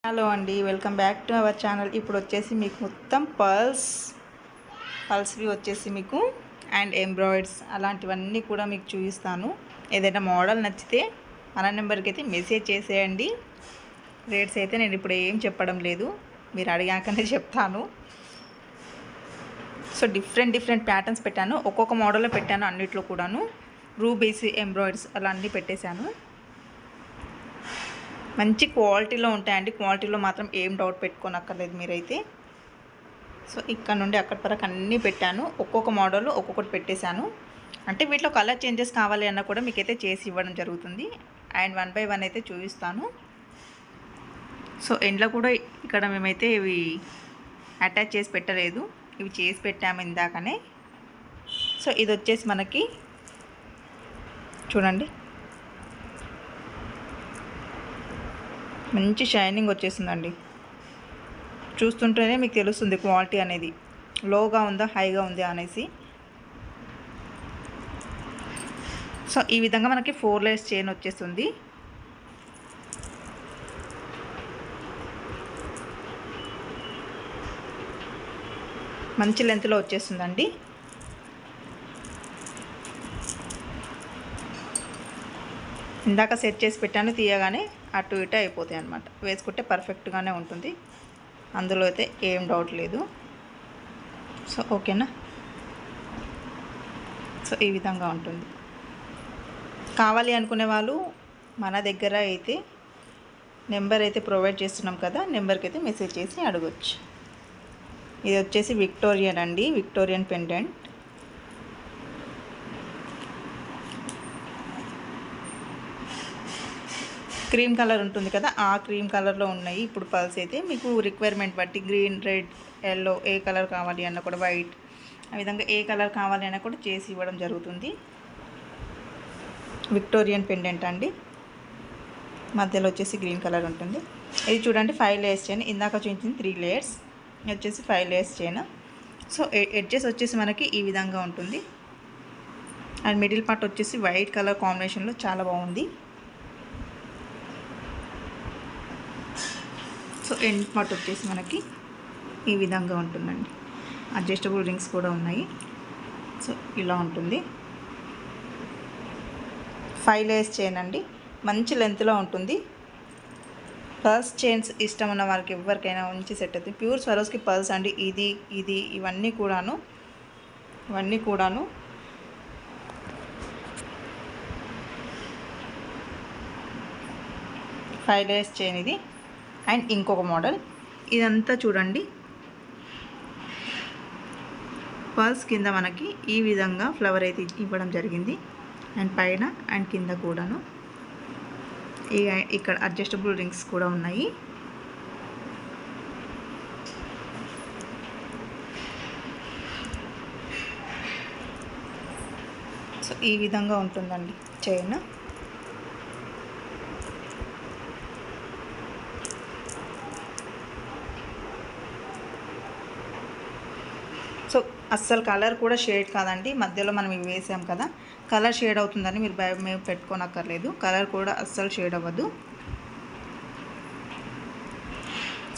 Hello అండి, welcome back to our channel. ఇప్పుడు వచ్చేసి మీకు మొత్తం పల్స్వి వచ్చేసి మీకు అండ్ ఎంబ్రాయిడ్స్ అలాంటివన్నీ కూడా మీకు చూపిస్తాను. ఏదైనా మోడల్ నచ్చితే మన నెంబర్కి అయితే మెసేజ్ చేసేయండి. రేట్స్ అయితే నేను ఇప్పుడు ఏం చెప్పడం లేదు, మీరు అడిగాకనే చెప్తాను. సో డిఫరెంట్ ప్యాటర్న్స్ పెట్టాను, ఒక్కొక్క మోడల్లో పెట్టాను. అన్నిట్లో కూడాను రూబీస్ ఎంబ్రాయిడ్స్ అలా అన్నీ పెట్టేశాను. మంచి క్వాలిటీలో ఉంటాయండి. క్వాలిటీలో మాత్రం ఏం డౌట్ పెట్టుకోనక్కర్లేదు మీరైతే. సో ఇక్కడ నుండి అక్కడి వరకు అన్నీ పెట్టాను. ఒక్కొక్క మోడల్ ఒక్కొక్కటి పెట్టేశాను. అంటే వీటిలో కలర్ చేంజెస్ కావాలి అన్నా కూడా మీకైతే చేసి ఇవ్వడం జరుగుతుంది. అండ్ 1 బై 1 అయితే చూపిస్తాను. సో ఎండ్లో కూడా ఇక్కడ మేమైతే ఇవి అటాచ్ చేసి పెట్టలేదు, ఇవి చేసి పెట్టాము ఇందాకనే. సో ఇది వచ్చేసి మనకి చూడండి, మంచి షైనింగ్ వచ్చేసిందండి. చూస్తుంటేనే మీకు తెలుస్తుంది క్వాలిటీ అనేది లోగా ఉందా హైగా ఉందా అనేసి. సో ఈ విధంగా మనకి 4 లేయర్స్ చైన్ వచ్చేస్తుంది. మంచి లెంత్లో వచ్చేస్తుందండి. ఇందాక సెట్ చేసి పెట్టాను, తీయగానే అటు ఇటు అయిపోతాయి అన్నమాట. వేసుకుంటే పర్ఫెక్ట్గానే ఉంటుంది, అందులో అయితే ఏం డౌట్ లేదు. సో ఓకేనా. సో ఈ విధంగా ఉంటుంది. కావాలి అనుకునే వాళ్ళు మన దగ్గర అయితే నెంబర్ అయితే ప్రొవైడ్ చేస్తున్నాం కదా, నెంబర్కి అయితే మెసేజ్ చేసి అడగొచ్చు. ఇది వచ్చేసి విక్టోరియన్ అండి, విక్టోరియన్ పెండెంట్. క్రీమ్ కలర్ ఉంటుంది కదా, ఆ క్రీమ్ కలర్లో ఉన్నాయి ఇప్పుడు పల్స్ అయితే. మీకు రిక్వైర్మెంట్ బట్టి గ్రీన్, రెడ్, ఎల్లో ఏ కలర్ కావాలి అన్న కూడా, వైట్, ఆ విధంగా ఏ కలర్ కావాలి అన్న కూడా చేసి ఇవ్వడం జరుగుతుంది. విక్టోరియన్ పెండెంట్ అండి, మధ్యలో వచ్చేసి గ్రీన్ కలర్ ఉంటుంది. ఇది చూడండి 5 లేయర్స్ చైన్, ఇందాక చూపించింది 3 లేయర్స్, వచ్చేసి 5 లేయర్స్ చైన్. సో ఎడ్జెస్ వచ్చేసి మనకి ఈ విధంగా ఉంటుంది. అండ్ మిడిల్ పార్ట్ వచ్చేసి వైట్ కలర్ కాంబినేషన్లో చాలా బాగుంది. సో ఎండ్ పార్ట్ వచ్చేసి మనకి ఈ విధంగా ఉంటుందండి. అడ్జస్టబుల్ రింగ్స్ కూడా ఉన్నాయి. సో ఇలా ఉంటుంది. 5 లేయర్స్ చైన్ అండి, మంచి లెంత్లో ఉంటుంది. పర్ల్స్ చైన్స్ ఇష్టం ఉన్న వారికి ఎవరికైనా మంచి సెట్ అవుతుంది. ప్యూర్ స్వరోస్కి పర్ల్స్ అండి. ఇది ఇవన్నీ కూడాను 5 లేయర్స్ చైన్ ఇది. అండ్ ఇంకొక మోడల్, ఇదంతా చూడండి పర్ల్స్ కింద మనకి ఈ విధంగా ఫ్లవర్ అయితే ఇవ్వడం జరిగింది. అండ్ పైన అండ్ కింద కూడాను ఇక్కడ అడ్జస్టబుల్ రింగ్స్ కూడా ఉన్నాయి. సో ఈ విధంగా ఉంటుందండి చైన్. సో అస్సలు కలర్ కూడా షేడ్ కాదండి, మధ్యలో మనం ఇవి వేసాం కదా, కలర్ షేడ్ అవుతుందని మీరు మేము పెట్టుకోనక్కర్లేదు. కలర్ కూడా అస్సలు షేడ్ అవ్వదు.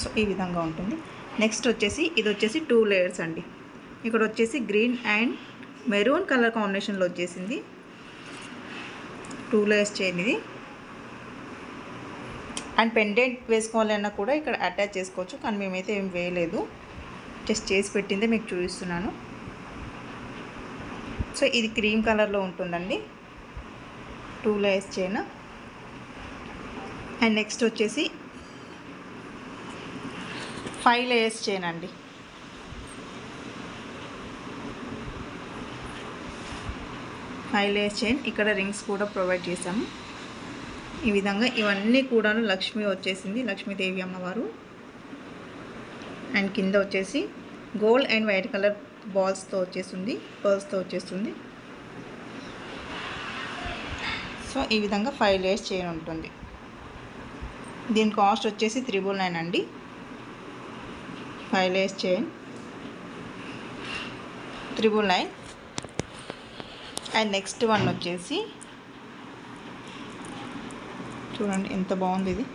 సో ఈ విధంగా ఉంటుంది. నెక్స్ట్ వచ్చేసి ఇది వచ్చేసి 2 లేయర్స్ అండి. ఇక్కడ వచ్చేసి గ్రీన్ అండ్ మెరూన్ కలర్ కాంబినేషన్లో వచ్చేసింది. 2 లేయర్స్ చైన్ ఇది. అండ్ పెండెంట్ వేసుకోవాలన్నా కూడా ఇక్కడ అటాచ్ చేసుకోవచ్చు, కానీ మేమైతే ఏం వేయలేదు, జస్ట్ చేసి పెట్టిందే మీకు చూపిస్తున్నాను. సో ఇది క్రీమ్ కలర్లో ఉంటుందండి, 2 లేయర్స్ చైన్. అండ్ నెక్స్ట్ వచ్చేసి 5 లేయర్స్ చైన్ అండి. ఫైవ్ లేయర్స్ చైన్, ఇక్కడ రింగ్స్ కూడా ప్రొవైడ్ చేశాము. ఈ విధంగా ఇవన్నీ కూడాను లక్ష్మి వచ్చేసింది, లక్ష్మీదేవి అమ్మవారు. అండ్ కింద వచ్చేసి గోల్డ్ అండ్ వైట్ కలర్ బాల్స్తో వచ్చేస్తుంది, పర్ల్స్తో వచ్చేస్తుంది. సో ఈ విధంగా 5 లేయర్స్ చైన్ ఉంటుంది. దీని కాస్ట్ వచ్చేసి 399 అండి. 5 layers chain 399. And next one వచ్చేసి చూడండి ఎంత బాగుంది ఇది.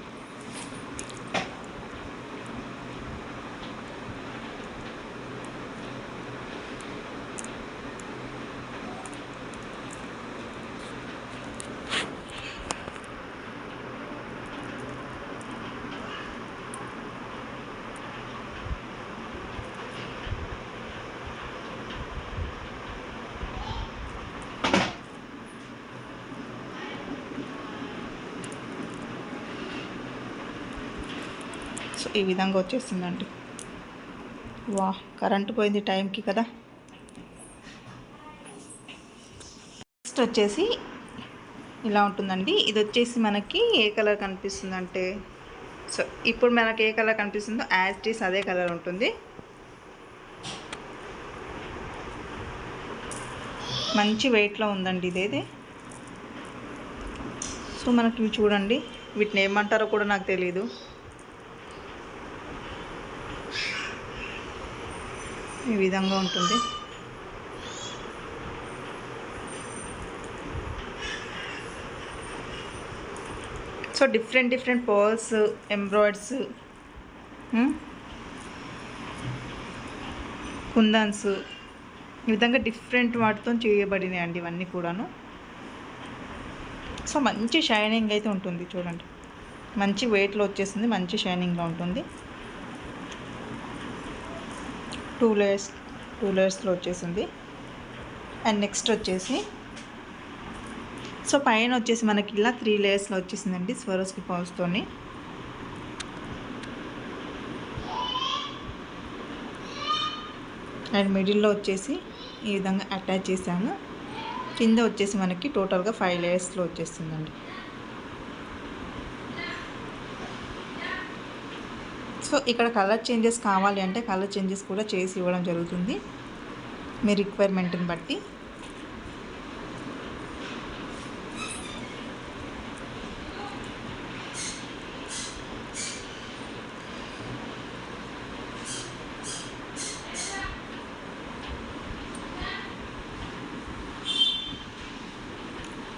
సో ఈ విధంగా వచ్చేస్తుందండి. వా, కరెంటు పోయింది టైంకి కదా. నెక్స్ట్ వచ్చేసి ఇలా ఉంటుందండి. ఇది వచ్చేసి మనకి ఏ కలర్ కనిపిస్తుంది అంటే, సో ఇప్పుడు మనకి ఏ కలర్ కనిపిస్తుందో యాజ్ ఇట్ ఈస్ అదే కలర్ ఉంటుంది. మంచి వెయిట్లో ఉందండి ఇదేది. సో మనకి ఇవి చూడండి, వీటిని ఏమంటారో కూడా నాకు తెలీదు. ఈ విధంగా ఉంటుంది. సో డిఫరెంట్ పర్ల్స్, ఎంబ్రాయిడ్స్, కుందన్స్, ఈ విధంగా డిఫరెంట్ వాటితో చేయబడినాయి అండి ఇవన్నీ కూడాను. సో మంచి షైనింగ్ అయితే ఉంటుంది చూడండి. మంచి వెయిట్లో వచ్చేసింది, మంచి షైనింగ్లో ఉంటుంది. 2 లేయర్స్లో వచ్చేసింది. అండ్ నెక్స్ట్ వచ్చేసి సో పైన వచ్చేసి మనకి ఇలా 3 లేయర్స్లో వచ్చేసిందండి స్వరోస్కి పర్ల్స్తోని. అండ్ మిడిల్లో వచ్చేసి ఈ విధంగా అటాచ్ చేశాను. కింద వచ్చేసి మనకి టోటల్గా 5 లేయర్స్లో వచ్చేస్తుందండి. సో ఇక్కడ కలర్ చేంజెస్ కావాలి అంటే కలర్ చేంజెస్ కూడా చేసి ఇవ్వడం జరుగుతుంది మీ రిక్వైర్మెంట్ని బట్టి.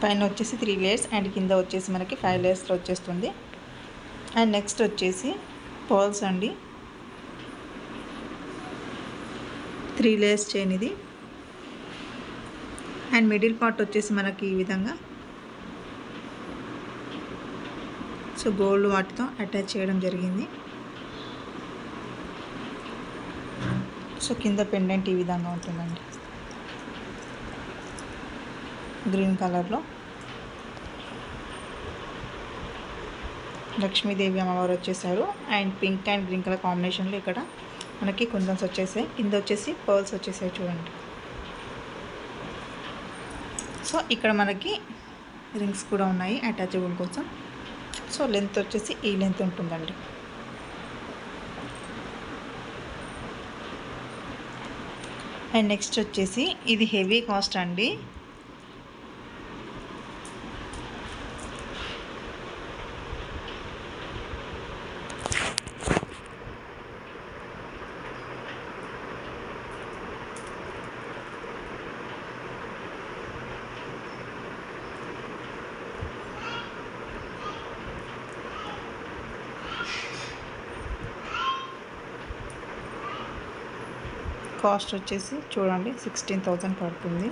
పైన వచ్చేసి 3 లేయర్స్ అండ్ కింద వచ్చేసి మనకి 5 లేయర్స్లో వచ్చేస్తుంది. అండ్ నెక్స్ట్ వచ్చేసి పర్ల్స్ అండి, 3 లేయర్స్ చైన్ ఇది. అండ్ మిడిల్ పార్ట్ వచ్చేసి మనకి ఈ విధంగా సో గోల్డ్ వాటితో అటాచ్ చేయడం జరిగింది. సో కింద పెండెంట్ ఈ విధంగా ఉంటుందండి, గ్రీన్ కలర్లో. లక్ష్మీదేవి అమ్మవారు వచ్చేసారు. And pink and green colour కాంబినేషన్లో ఇక్కడ మనకి కుందన్స్ వచ్చేసాయి. కింద వచ్చేసి పర్ల్స్ వచ్చేసాయి చూడండి. సో ఇక్కడ మనకి రింగ్స్ కూడా ఉన్నాయి అటాచబుల్ కోసం. సో లెంత్ వచ్చేసి ఈ లెంత్ ఉంటుందండి. అండ్ నెక్స్ట్ వచ్చేసి ఇది హెవీ కాస్ట్ అండి. కాస్ట్ వచ్చేసి చూడండి 16,000 పడుతుంది.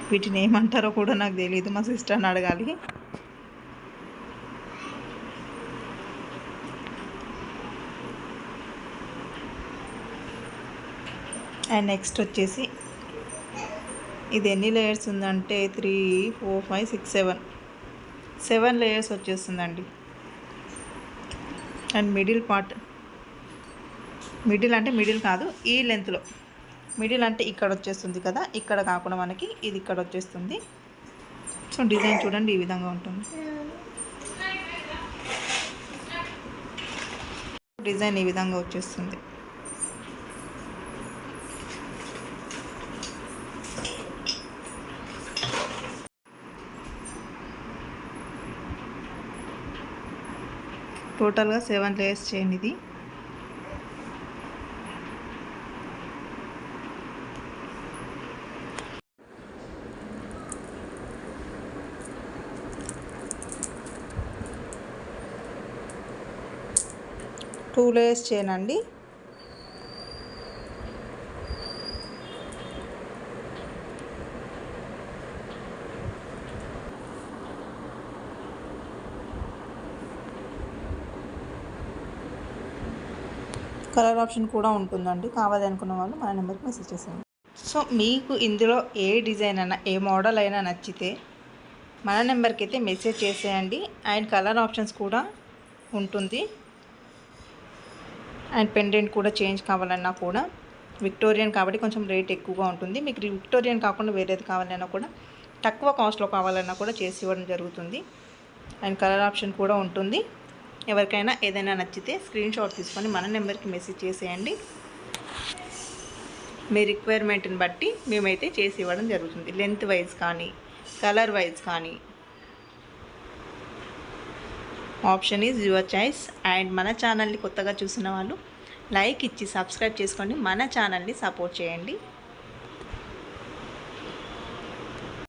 వీటిని ఏమంటారో కూడా నాకు తెలియదు, మా సిస్టర్ని అడగాలి. అండ్ నెక్స్ట్ వచ్చేసి ఇది ఎన్ని లేయర్స్ ఉందంటే 3, 4, 5, 6, 7 లేయర్స్ వచ్చేస్తుందండి. అండ్ మిడిల్ పార్ట్, మిడిల్ అంటే మిడిల్ కాదు, ఈ లెంత్లో మిడిల్ అంటే ఇక్కడ వచ్చేస్తుంది కదా, ఇక్కడ కాకుండా మనకి ఇది ఇక్కడ వచ్చేస్తుంది. సో డిజైన్ చూడండి ఈ విధంగా ఉంటుంది. డిజైన్ ఈ విధంగా వచ్చేస్తుంది. టోటల్గా 7 లేయర్స్ చేయండి ఇది. టూ లేయర్స్ చేయనండి. కలర్ ఆప్షన్ కూడా ఉంటుందండి, కావాలి అనుకున్న వాళ్ళు మన నెంబర్కి మెసేజ్ చేసేయండి. సో మీకు ఇందులో ఏ డిజైన్ అయినా ఏ మోడల్ అయినా నచ్చితే మన నెంబర్కి అయితే మెసేజ్ చేసేయండి. అండ్ కలర్ ఆప్షన్స్ కూడా ఉంటుంది. అండ్ పెండెంట్ కూడా చేంజ్ కావాలన్నా కూడా విక్టోరియన్ కాబట్టి కొంచెం రేట్ ఎక్కువగా ఉంటుంది. మీకు విక్టోరియన్ కాకుండా వేరేది కావాలన్నా కూడా తక్కువ కాస్ట్లో కావాలన్నా కూడా చేసి ఇవ్వడం జరుగుతుంది. అండ్ కలర్ ఆప్షన్ కూడా ఉంటుంది. ఎవరికైనా ఏదైనా నచ్చితే స్క్రీన్ షాట్ తీసుకొని మన నెంబర్కి మెసేజ్ చేసేయండి. మీ రిక్వైర్మెంట్ని బట్టి మేమైతే చేసి ఇవ్వడం జరుగుతుంది. లెంత్ వైజ్ కానీ కలర్ వైజ్ కానీ option is your choice. And మన ఛానల్ని కొత్తగా చూసిన వాళ్ళు లైక్ ఇచ్చి సబ్స్క్రైబ్ చేసుకోండి. మన ఛానల్ని సపోర్ట్ చేయండి.